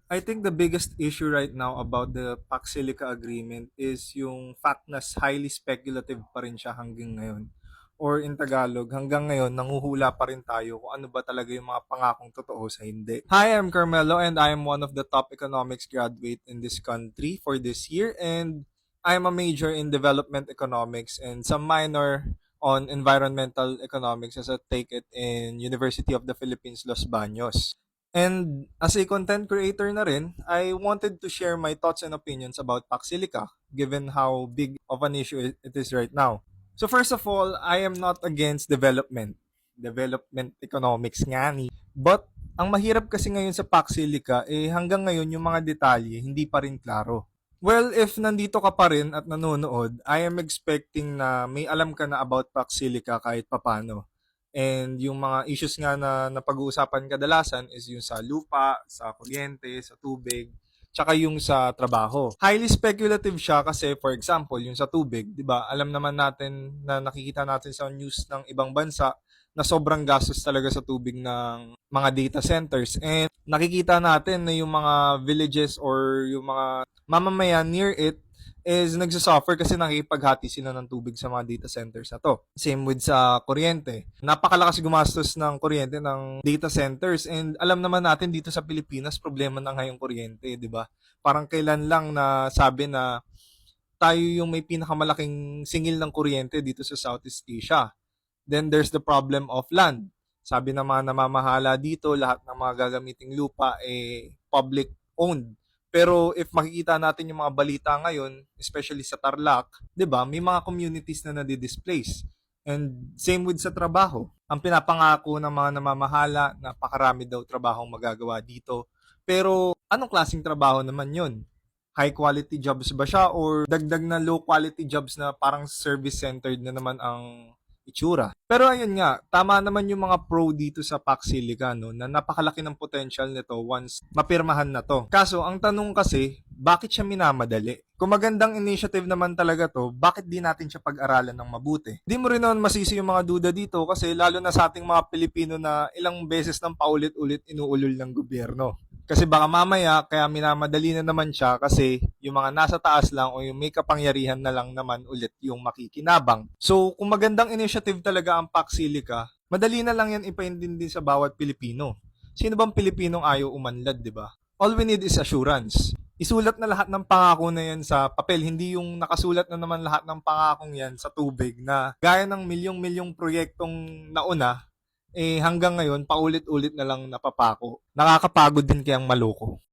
I think the biggest issue right now about the Pax Silica agreement is yung fact na highly speculative pa rin siya hanggang ngayon. Or in Tagalog, hanggang ngayon, nanguhula pa rin tayo kung ano ba talaga yung mga pangakong totoo sa hindi. Hi, I'm Carmelo and I am one of the top economics graduate in this country for this year, and I am a major in development economics and some minor on environmental economics as I take it in University of the Philippines, Los Baños. And as a content creator na rin, I wanted to share my thoughts and opinions about Paxilica, given how big of an issue it is right now. So first of all, I am not against development. Development economics nga ni. But ang mahirap kasi ngayon sa Paxilica, hanggang ngayon yung mga detalye hindi pa rin klaro. Well, if nandito ka pa rin at nanonood, I am expecting na may alam ka na about Paxilica kahit papano. And yung mga issues nga na napag-uusapan kadalasan is yung sa lupa, sa kuryente, sa tubig, tsaka yung sa trabaho. Highly speculative siya kasi for example, yung sa tubig, 'di ba? Alam naman natin na nakikita natin sa news ng ibang bansa na sobrang gastos talaga sa tubig ng mga data centers. And nakikita natin na yung mga villages or yung mga mamamayan near it is nagsasuffer kasi nakikipaghati sila ng tubig sa mga data centers na to. Same with sa kuryente. Napakalakas gumastos ng kuryente ng data centers, and alam naman natin dito sa Pilipinas problema na nga yung kuryente, di ba? Parang kailan lang na sabi na tayo yung may pinakamalaking singil ng kuryente dito sa Southeast Asia. Then there's the problem of land. Sabi ng mga namamahala dito, lahat ng mga gagamiting lupa public owned. Pero if makikita natin yung mga balita ngayon, especially sa Tarlac, 'di ba? May mga communities na nadi-displace. And same with sa trabaho. Ang pinapangako ng mga namamahala, napakarami daw trabahong magagawa dito. Pero anong klaseng trabaho naman 'yon? High quality jobs ba siya or dagdag na low quality jobs na parang service centered na naman ang itsura. Pero ayun nga, tama naman yung mga pro dito sa Pax Silica, no, na napakalaki ng potential nito once mapirmahan na to. Kaso, ang tanong kasi, bakit siya minamadali? Kung magandang initiative naman talaga to, bakit di natin siya pag-aralan ng mabuti? Di mo rin naman masisi yung mga duda dito kasi lalo na sa ating mga Pilipino na ilang beses nang paulit-ulit inuulol ng gobyerno. Kasi baka mamaya, kaya minamadali na naman siya kasi yung mga nasa taas lang o yung may kapangyarihan na lang naman ulit yung makikinabang. So, kung magandang initiative talaga ang Pax Silica, madali na lang yan ipaintindi sa bawat Pilipino. Sino bang Pilipinong ayaw umanlad, di ba? All we need is assurance. Isulat na lahat ng pangako na yan sa papel, hindi yung nakasulat na naman lahat ng pangakong yan sa tubig na gaya ng milyong-milyong proyektong nauna, hanggang ngayon paulit-ulit na lang napapako. Nakakapagod din kayang maloko.